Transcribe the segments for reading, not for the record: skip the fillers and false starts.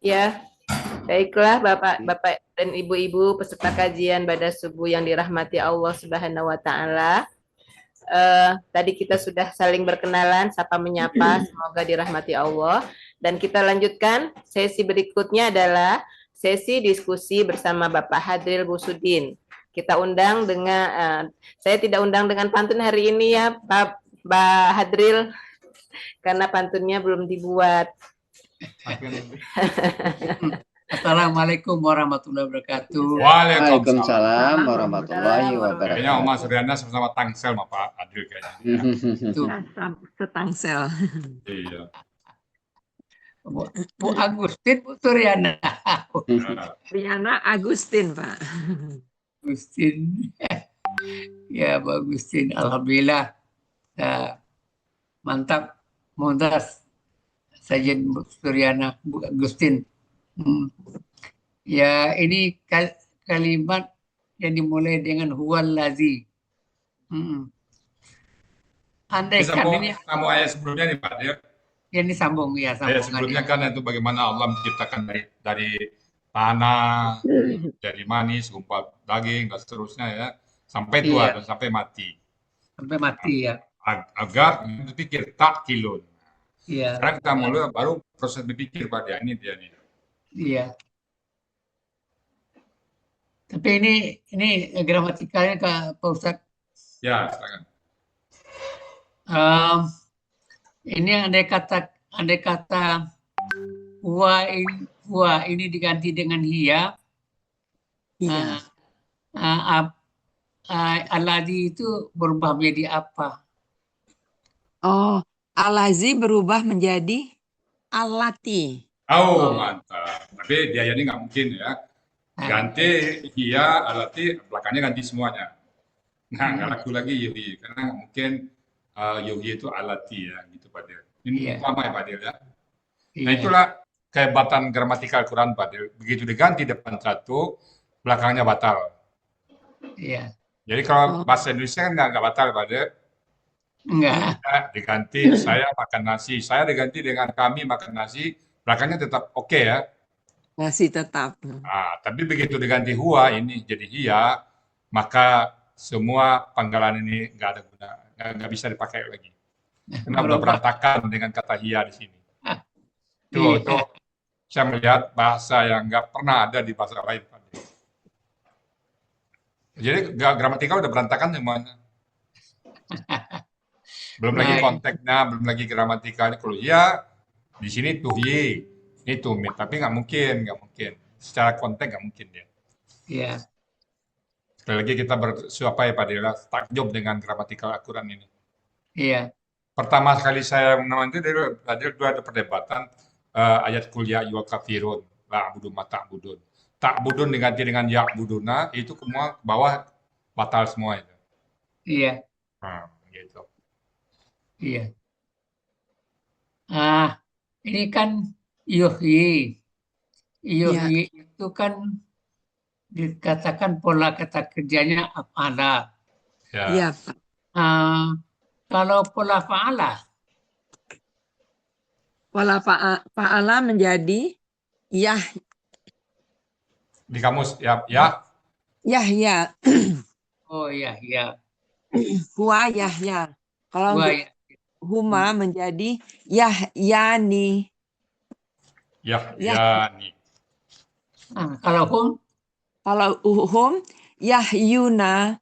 Ya, baiklah Bapak dan Ibu-ibu peserta kajian pada subuh yang dirahmati Allah Subhanahu wa taala. Tadi kita sudah saling berkenalan, sapa menyapa, semoga dirahmati Allah. Dan kita lanjutkan sesi berikutnya adalah sesi diskusi bersama Bapak Hadril Busudin. Kita undang dengan, saya tidak undang dengan pantun hari ini ya Pak Hadril, karena pantunnya belum dibuat. Assalamualaikum warahmatullahi wabarakatuh. Waalaikumsalam warahmatullahi Kayaknya Oma wabarakatuh. Suryana sama Tangsel sama Pak Adil kayaknya. Tuh, Setangsel. Iya. Bu Agustin, Bu Suryana. Riana Agustin, Pak. Agustin. Ya, Bu Agustin. Alhamdulillah. Mantap. Mumtaz. Sajen Bu Suryana, Bu Agustin. Ya, ini kalimat yang dimulai dengan huwallazi. Andaikan ini Sambung ayat sebelumnya nih Pak Adil. ini sambung ya, Ayat sebelumnya kan itu bagaimana Allah menciptakan dari tanah, dari manis, gumpal daging dan seterusnya ya, sampai tua dan sampai mati. Sampai mati ya. Agar berpikir tak kilun. Iya. Sekarang kita mulai baru proses berpikir Pak dia ini dia nih. Iya. Tapi ini gramatikalnya Pak Ustadz. Ya, silakan. Ini andai kata wa ini diganti dengan hiya. Iya. Alladzi itu berubah menjadi apa? Oh, alazi berubah menjadi alati. Oh, mantap. Tapi dia ini nggak mungkin ya. Ganti hiya, alati, belakangnya ganti semuanya. Nah, nggak laku lagi yuhi. Karena nggak mungkin yuhi itu alati ya, gitu Pak Dir. Ini lama ya Pak Dir ya. Nah, itulah kehebatan gramatikal Quran Pak Dir. Begitu diganti depan satu, belakangnya batal. Iya. Jadi kalau bahasa Indonesia kan nggak batal Pak Dir. Enggak. Diganti saya makan nasi, saya diganti dengan kami makan nasi, belakangnya tetap oke ya. Masih tetap. Nah, tapi begitu diganti huwa ini jadi hiya, maka semua panggalan ini nggak ada guna, nggak bisa dipakai lagi. Karena udah berantakan dengan kata hiya di sini. Itu saya melihat bahasa yang nggak pernah ada di bahasa lain. Jadi gramatikal udah berantakan semuanya. Belum lagi konteksnya, belum lagi gramatikalnya. Kalau ya di sini tuhyi, ini tumit, tapi nggak mungkin. Secara konteks nggak mungkin dia. Iya. Sekali lagi kita bersuapa ya Pak Dela, takjub dengan gramatikal Al-Quran ini. Iya. Pertama kali saya mengamati tadi ada perdebatan ayat kuliah yuwa kafirun, la'budu ma ta'budun. Ta'budun diganti dengan ya'buduna, itu semua ke bawah batal semua itu. Iya. Nah, gitu. Iya. Ini kan yuhyi. Yuhyi itu kan dikatakan pola kata kerjanya af'ala. Iya, Pak. Kalau pola fa'ala? Pola fa'ala menjadi yah. Di kamus ya. Yahya. Oh ya. Huwa Yahya. Kalau untuk huma menjadi Yahyani. Yahyani. Kalau hum? Kalau hum Yahyuna.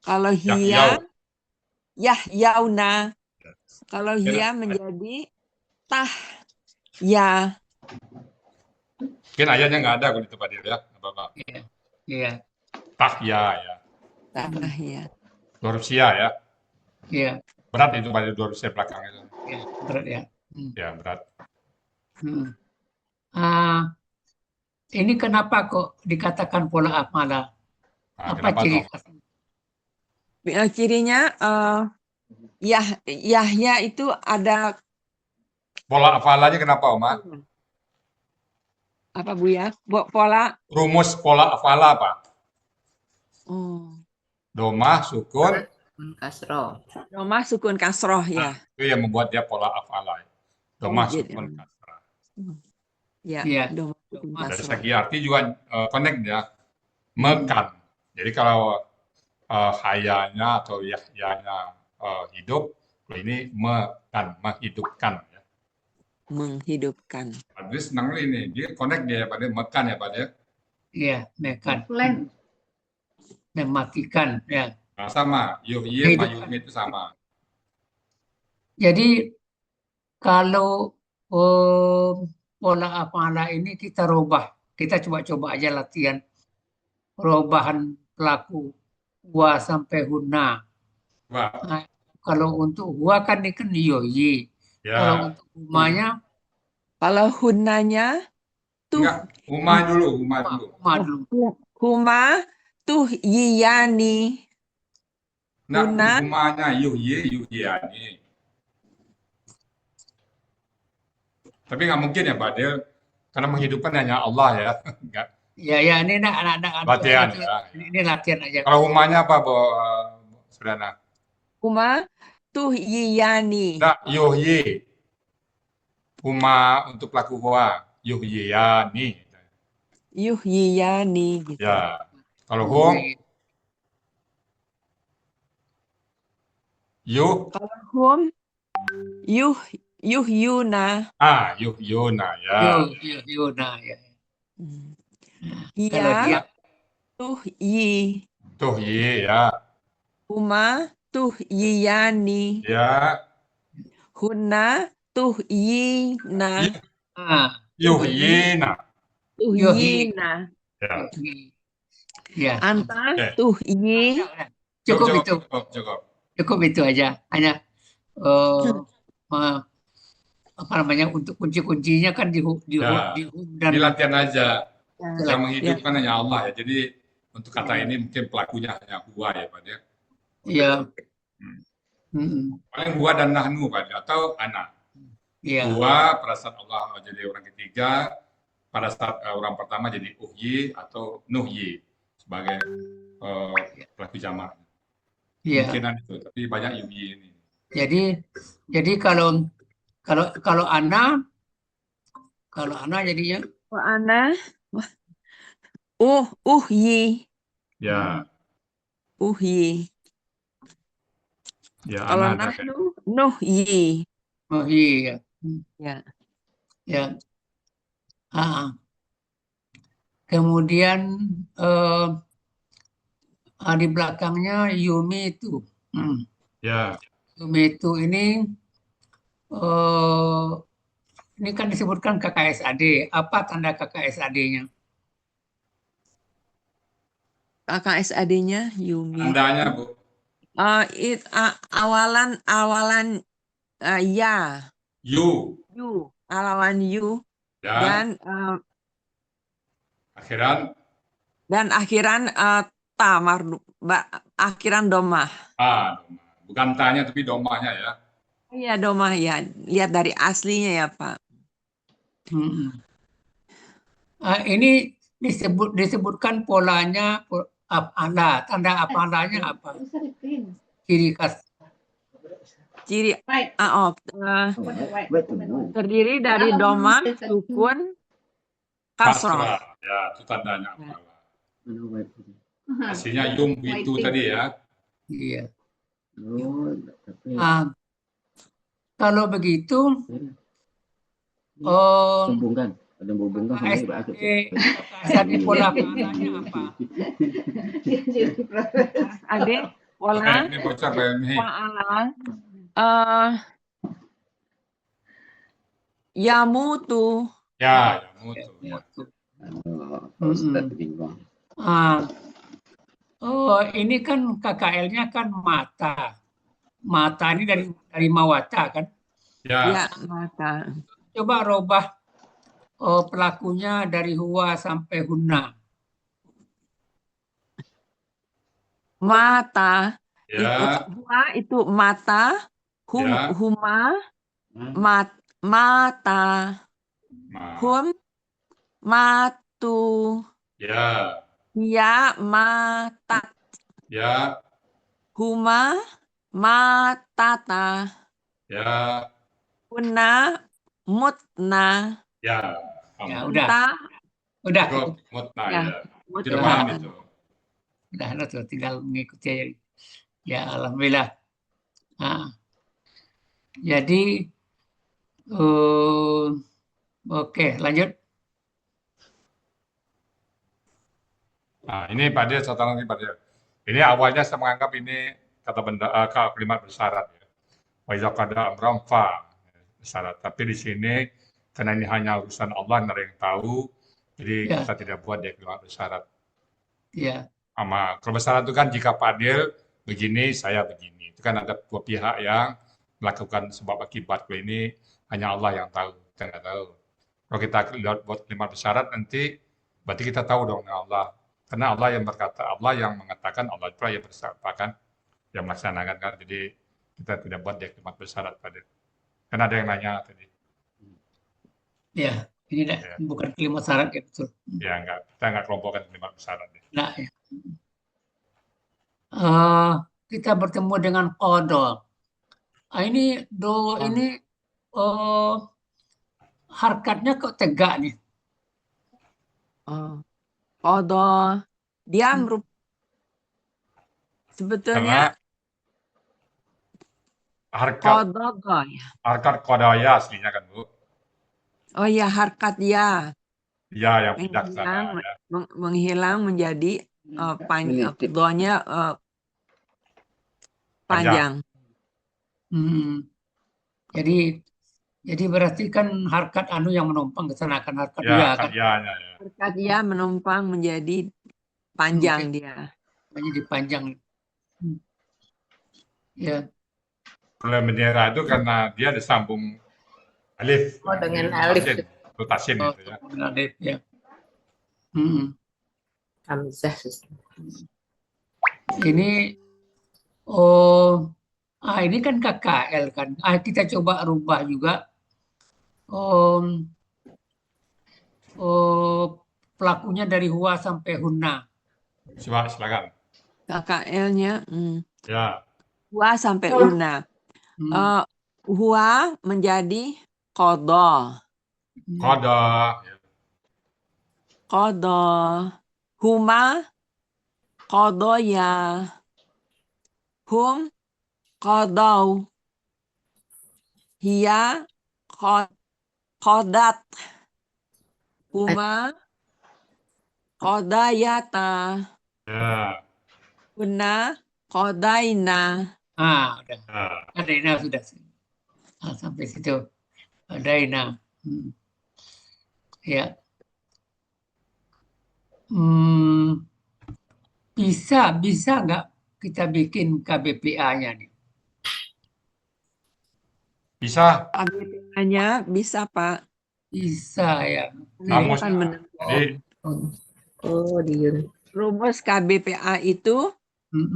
Kalau hiya Yahyauna. Kalau hiya menjadi tahya. Mungkin ayatnya nggak ada kalau itu Pak Dir ya, Bapak. Iya. Tahya ya. Tahya. Huruf sia ya. Iya. Berat itu pada huruf sia belakangnya. Iya, berat ya. Ya, berat. Ini kenapa kok dikatakan pola af'ala? Apa ciri khasnya? Cirinya Yahya itu ada pola hafalanya kenapa Oma? Apa Bu ya? Pola rumus pola hafala apa? Domah sukun kasroh. Domah sukun kasroh ya. Itu yang membuat dia pola hafala. Domah sukun kasrah. Ya, Iya. doma sukun Doma. Dari kasroh. segi arti juga connect ya, makan. Jadi kalau hayanya atau yahyanya hidup, kalau ini makan, menghidupkan. Ya. Menghidupkan. Jadi senang ini, dia connect dia pada makan ya Pak ya. Iya, makan. Mematikan. Ya. Nah, sama, yuhyi sama Hidupkan. yuhyi itu sama. Jadi kalau pola apalah ini kita rubah, kita coba-coba aja latihan perubahan pelaku wa sampai huna. Wah, Nah, kalau untuk wa kan ini kan yoyi. Kalau ya, untuk humanya Kalau hunanya tuh enggak, Uma dulu, Uma dulu. huma dulu. huma tuh yiyani. Enggak, Huna humanya yuhyiyani. Tapi nggak mungkin ya Pak, dia karena menghidupkan hanya Allah ya. Enggak, Ya ini anak-anak latihan ya. ini latihan aja. Kalau humanya apa, Bu Sudana? huma tuh yiyani. Enggak, yuhyi. Huma untuk pelaku huwa, yuhyiyani. Yuhyiyani gitu. Ya, kalau hum, yuh, Kalau hum yuhyuna. yuhyuna ya. Yuna ya. Hmm. Kalau dia Hiya tuh yi. Tuh yi ya. Huma tuh yiyani. Ya, Huna tuh yina. yuhyina. Tuh Yuhyi. yina. Ya. Ya. Anta Oke. tuh yi. Cukup itu. Cukup. Cukup itu aja. Hanya apa namanya untuk kunci-kuncinya kan di Ya. dan Ini latihan aja. Ya. Yang menghidupkan hanya Allah ya. Jadi untuk kata ini mungkin pelakunya hanya huwa ya Pak ya. ya. Paling huwa dan nahnu Pak atau ana. Ya. Huwa pada saat Allah jadi orang ketiga, pada saat orang pertama jadi uhyi atau nuhyi sebagai pelaku jamak. Ya. Kemungkinan itu, tapi banyak yuhyi ini. Jadi kalau ana jadinya Ana uhyi. Ya, Uhyi. ya Kalau ana ada. nahnu nuhyi. oh iya Ya. ya. Kemudian di belakangnya Yumi itu. Ya, Yumi itu ini kan disebutkan KKSAD. Apa tanda KKSAD-nya? KKSAD-nya Yumi. tandanya Bu. Awalan ya. Yu, Awalan yu ya, dan akhiran akhiran ta mardu akhiran domah. doma. Bukan tanya tapi domanya ya. Iya domah ya. Lihat dari aslinya ya Pak. Ini disebutkan polanya af'ala. Tanda af'alanya apa? Ciri khas. Terdiri dari domah, sukun, kasroh. Kasrah, ya itu tandanya apa? Hasilnya yum itu tadi ya. Iya. Kalau begitu, Hubungkan, ada hubungkan KSAD pola polanya apa? Ade pola Ini bocor Pak ini. fa'ala yamutu. Ya, mutu. Ya. Ini kan KKL-nya kan mata. Mata ini dari mawata kan? Ya, mata. Coba robah pelakunya dari huwa sampai hunna. Mata. Ya, Itu mata, Ya. huma, mata, hum, matu, ya, ya, matat, ya, huma, matata, ya, huna, mutna. ya. Ya, Aman. udah. Entah, Udah. Cukup mutna ya, ya. mutlak. Sudah paham itu. Udah, tuh, tinggal mengikuti aja. Ya, alhamdulillah. Nah, jadi, oke, lanjut. Nah, ini Pak Dia, satu lagi Pak Dia. Ini awalnya saya menganggap ini kata benda kalimat bersyarat ya. Wa iza qada amran fa syarat. Tapi di sini karena ini hanya urusan Allah, nggak ada yang tahu, jadi Ya, kita tidak buat dia kalimat bersyarat. ya, Kalau bersyarat itu kan jika Pak Adil begini, saya begini. Itu kan ada dua pihak yang melakukan sebab akibat. Kalau ini hanya Allah yang tahu, kita nggak tahu. Kalau kita lihat buat kalimat bersyarat nanti, berarti kita tahu dong Allah. Karena Allah yang berkata, Allah yang mengatakan, Allah pula yang bersyarat, yang melaksanakan kan. Jadi kita tidak buat dia kalimat bersyarat Pak Adil. Karena ada yang nanya tadi. ya. Ini Ya. bukan kalimat syarat ya, betul. Ya, kita nggak kelompokkan kalimat bersyarat. Nah, ya. Kita bertemu dengan qada. Ini harkatnya kok tegak nih. Qada dia Hmm. sebetulnya Harkat qada ya. harkat qadaya aslinya kan Bu. Oh ya, harkat ya, Ya, yang bijaksana ya. menghilang menjadi Menitip. qadanya panjang. Jadi berarti kan harkat yang menumpang kesanakan harkat Ya, ya kan. karyanya ya. Harkat ya menumpang menjadi panjang dia. Menjadi panjang. Ya, Kalau bendera itu karena dia disambung alif. Oh, dengan Jadi alif. Tasin itu ya. alif ya. Hmm. Hamzah. Ini ini kan KKL kan. Kita coba rubah juga. Pelakunya dari huwa sampai hunna. Silakan. KKL-nya Ya. huwa sampai una. Huwa menjadi qada. Qada. Ya. Qada. Huma qadaya. Hum qadau. Hiya qadat. Huma qadayata. Ya. Hunna qadaina. Udah. Ya. Adaina sudah. Sampai situ. Adaina. Ya. Bisa nggak kita bikin KBPA-nya nih? Bisa. KBPA-nya bisa, Pak. Bisa ya. Kamus. Kan benar. Jadi Oh, diun. Rumus KBPA itu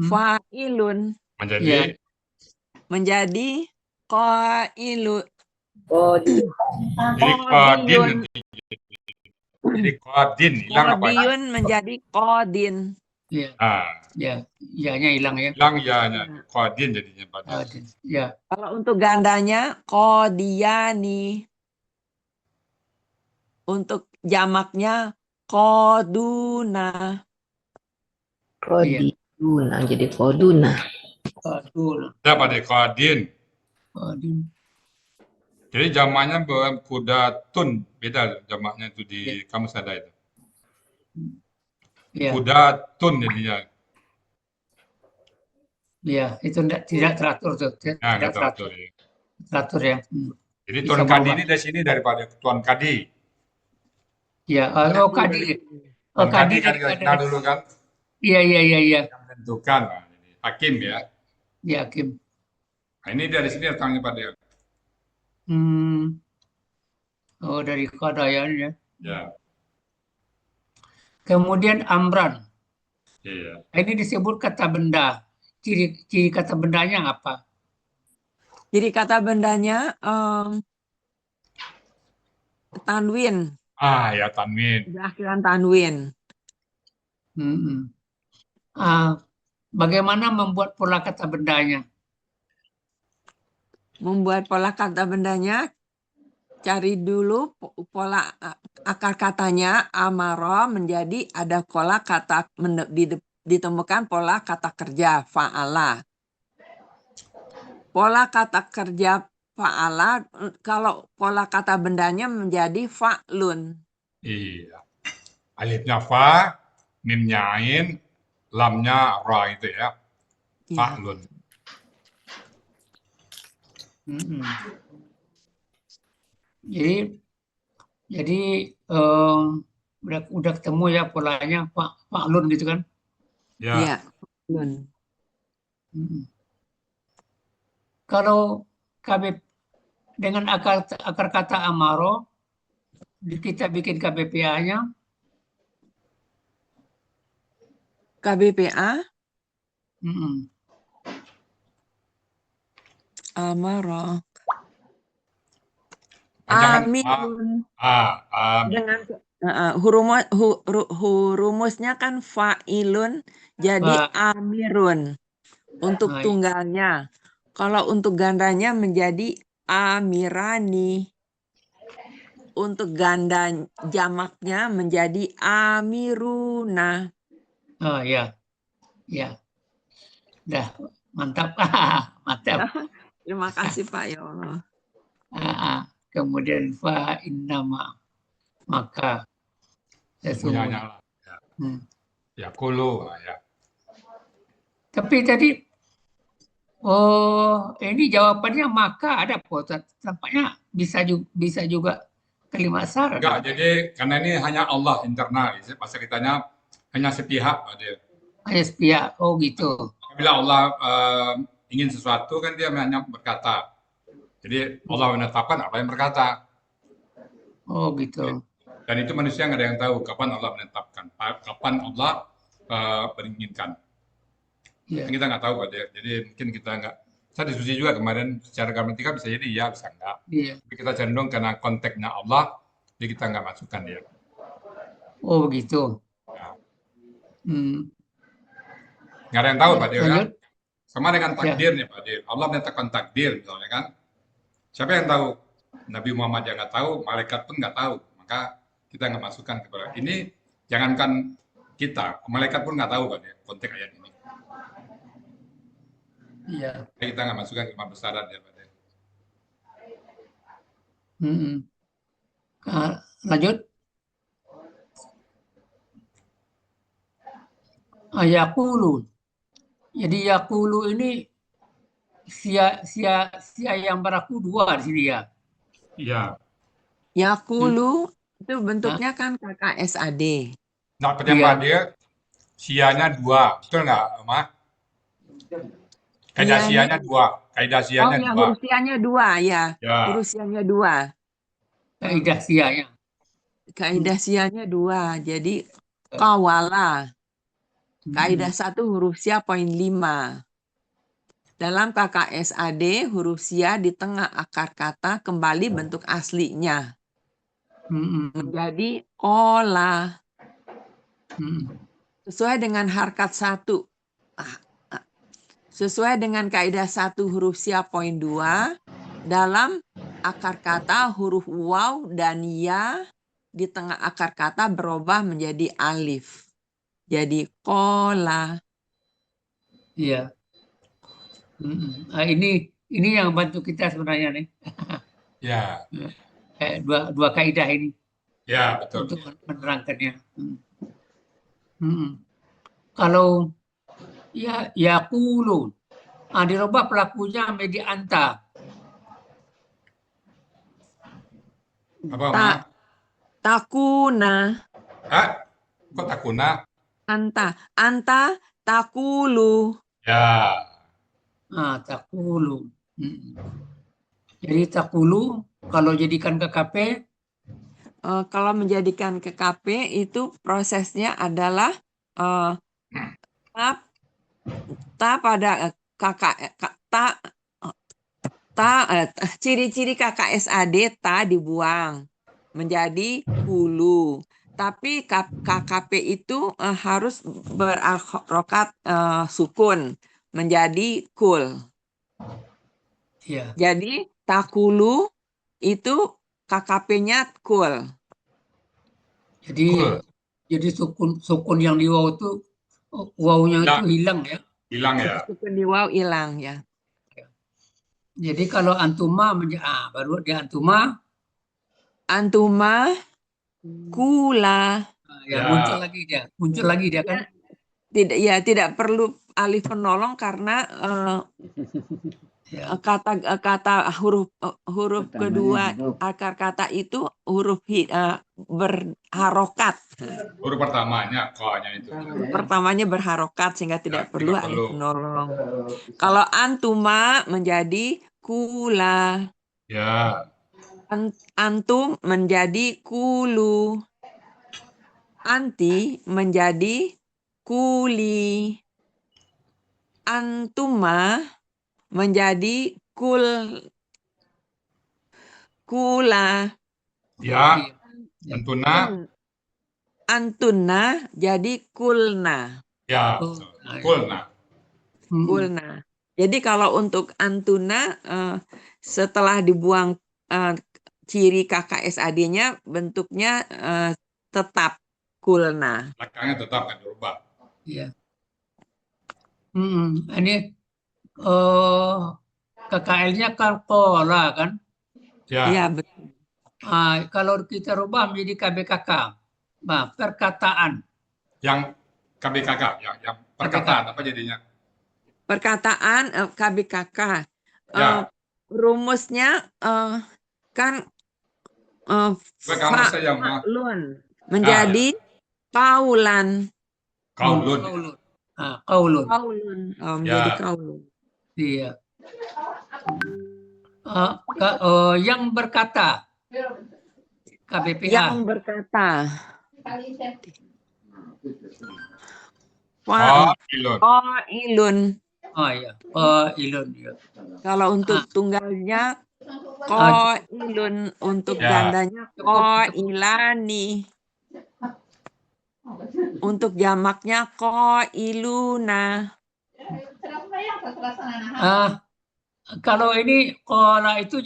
fa'ilun menjadi menjadi qailu. Oh, diun. jadi qadin nanti. Jadi qadin hilang apa? Qadiyun menjadi qadin. Ya. Ya. Iya-nya hilang ya. Hilang ya-nya. Qadin jadinya pada. Ya. Kalau untuk gandanya qadiyani. Untuk jamaknya qaduna. Koduna, jadi koduna. Ya pada qadin. Qadin. Jadi jamaknya kudatun, beda jamaknya itu di kamus ada itu. Ya. Kudatun jadinya. Ya, itu tidak teratur tuh. Nah, Tidak nggak teratur ya. teratur ya. Jadi Bisa Tuan Kadi berubah. ini dari sini daripada Tuan Kadi. Ya, Kadi. Tuan Kadi kan dari- kita kenal dulu kan, Iya. yang menentukan. Nah, jadi hakim ya. Ya, Kim. Nah, ini dari sini datangnya Pak Dia. Oh, dari Qadayan ya. Ya, Kemudian Amran. iya. Ini disebut kata benda. Ciri kata bendanya apa? Jadi kata bendanya tanwin. Ya tanwin. Di akhiran tanwin. Bagaimana membuat pola kata bendanya? Membuat pola kata bendanya Cari dulu pola akar katanya amaro menjadi ada pola kata ditemukan pola kata kerja fa'ala. Pola kata kerja fa'ala kalau pola kata bendanya menjadi fa'lun. Iya. Alifnya fa, mimnya ain, lamnya ra itu ya. Iya. Fa'lun. Mm-mm. Jadi udah ketemu ya polanya Pak Lun gitu kan? Ya. Iya, fa'lun. Mm-mm. Kalau KB dengan akar kata amaro kita bikin KBPA-nya KBPA mm-mm. amaro Jangan amirun amin. dengan hurumusnya kan fa'ilun jadi Pak, amirun untuk nah, tunggalnya. Kalau untuk gandanya menjadi amirani. Untuk ganda jamaknya menjadi amiruna. ya, ya, dah mantap, mantap. Terima kasih Pak ya Allah. Kemudian fa innama maka Sesungguhnya sesungguhnya. lah. Ya. Hmm. Ya kulu. Ya. Tapi tadi ini jawabannya maka ada Pak. Tampaknya bisa juga kalimat syarat. Enggak, jadi karena ini hanya Allah internal. Pas ceritanya hanya sepihak Pak Dir. Hanya sepihak. Oh gitu. Apabila Allah ingin sesuatu kan dia hanya berkata. Jadi Allah menetapkan apa yang berkata. Oh gitu. Dan itu manusia nggak ada yang tahu kapan Allah menetapkan, kapan Allah menginginkan. Ya. Kita nggak tahu Pak Dir. Jadi mungkin kita nggak. Saya diskusi juga kemarin secara gramatikal bisa jadi iya, bisa enggak. Iya. Tapi kita cenderung karena konteksnya Allah, jadi kita nggak masukkan dia. Oh begitu. Nah, Hmm. nggak ada yang tahu Pak Dir kan? Lanjut. Sama dengan Ya. takdir nih Pak Dir. Allah menetapkan takdir misalnya kan. Siapa yang tahu? Nabi Muhammad yang nggak tahu, malaikat pun nggak tahu. Maka kita nggak masukkan kepada ini. Jangankan kita, malaikat pun nggak tahu Pak Dir konteks ayat ini. Iya. Kita nggak masukkan ke besaran ya Pak Dir. Lanjut. Yakulu. Jadi yakulu ini sia yang beraku dua di sini ya. Iya. Yakulu itu bentuknya kan KKSAD. Nah, pertanyaan Iya. Pak Dir, sianya dua, betul nggak, Ma? Kaidah sianya dua, kaidah Oh sianya ya, dua. huruf sianya dua ya. Ya. Huruf sianya dua. Kaidah sianya. Kaidah sianya dua. Jadi kawala. Kaidah 1 huruf sia poin 5. Dalam KKSAD huruf sia di tengah akar kata kembali bentuk aslinya. Menjadi kola. Sesuai dengan harkat 1. Sesuai dengan kaidah 1 huruf sia poin 2. Dalam akar kata huruf waw dan ya di tengah akar kata berubah menjadi alif. Jadi kola. Iya. Ini yang bantu kita sebenarnya nih. Ya. Dua kaidah ini Ya, betul. untuk menerangkannya. Kalau ya yakulu, dirubah pelakunya menjadi anta. Apa, Ma? Takuna. Kok takuna? Anta takulu. Ya. Takulu. Jadi takulu kalau jadikan KKP. Kalau menjadikan KKP itu prosesnya adalah ta pada ciri-ciri KKSAD ta dibuang menjadi hulu. Tapi KKP itu harus berharokat sukun menjadi kul. Ya. Jadi takulu itu KKP-nya kul. Jadi Cool. jadi sukun yang di waw itu wawnya itu hilang ya. Hilang ya. Sukun di waw hilang ya. Jadi kalau antuma baru di antuma Antuma kula. ya, Ya. muncul lagi dia kan. Tidak perlu alif penolong karena Ya. kata huruf Pertamanya kedua hidup. akar kata itu huruf berharokat. Huruf pertamanya ko-nya itu. Pertamanya berharokat sehingga tidak perlu tidak alif perlu. penolong. Kalau antuma menjadi kula, Ya. antum menjadi kulu, anti menjadi kuli, antuma menjadi kula, Ya. Iya. Antuna. antuna jadi kulna. Ya. Oh, betul. nah, Cool. Nah. Kulna. Jadi kalau untuk antuna setelah dibuang ciri KKSAD-nya bentuknya tetap kulna. Belakangnya tetap kan dirubah. Iya. Ini KKL-nya kalkola kan. Ya. Iya, betul. Kalau kita rubah menjadi KBKK, nah, perkataan. Yang KBKK, yang perkataan apa jadinya? Perkataan KBKK. Ya. Rumusnya kan Kamu saya mah fa'lun menjadi kaulan. kaulun. Kaulun. Kaulun. Menjadi Ya. kaulun. Iya. Yang berkata, KBPH. Yang berkata. Qailun. Qailun. Oh iya, ilun. Ya. Kalau untuk tunggalnya qailun, untuk Ya. gandanya qailani. Untuk jamaknya qailuna. Kalau ini kola itu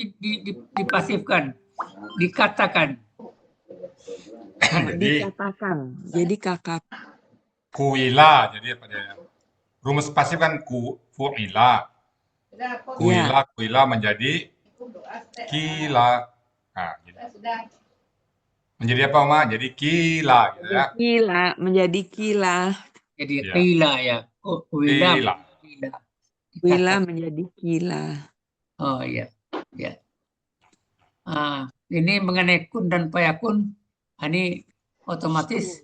dipasifkan, dikatakan. Dikatakan. Jadi kakak. Kuila, jadi apa dia? Rumus pasif kan fu'ila. Kuila menjadi kila. Nah, gitu. Menjadi apa, Oma? Jadi kila, gitu ya. Kila menjadi kila. Jadi Ya. kila ya. Kila. Kila menjadi kila. Oh iya, ya. Ini mengenai kun dan payakun, ini otomatis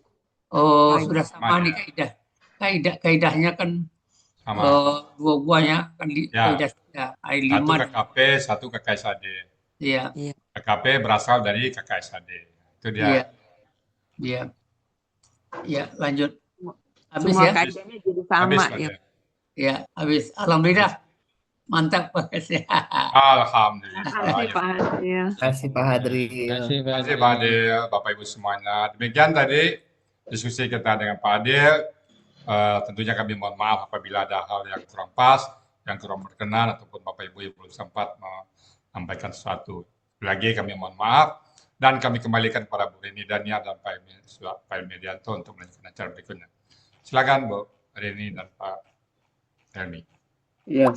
sudah sama nih kaidahnya kan Sama. dua buahnya kan Ya. kaidah Satu lima. KKP, satu KKSAD. Iya. KKP berasal dari KKSAD. Itu dia. Iya. Ya, lanjut. Habis Semua ya? kaidahnya jadi Habis, sama Pak, ya. ya. Ya, habis. Alhamdulillah. Mantap Pak. Alhamdulillah. Makasih Pak Hasil. Kasih Pak Hadri. Terima kasih Pak Adil, Bapak Ibu semuanya. Demikian tadi diskusi kita dengan Pak Adil. Tentunya kami mohon maaf apabila ada hal yang kurang pas, yang kurang berkenan, ataupun Bapak Ibu yang belum sempat menyampaikan sesuatu. Lagi kami mohon maaf, dan kami kembalikan kepada Bu Rini Dania dan Pak Medianto untuk melanjutkan acara berikutnya. Silakan Bu Rini dan Pak Helmi. Iya,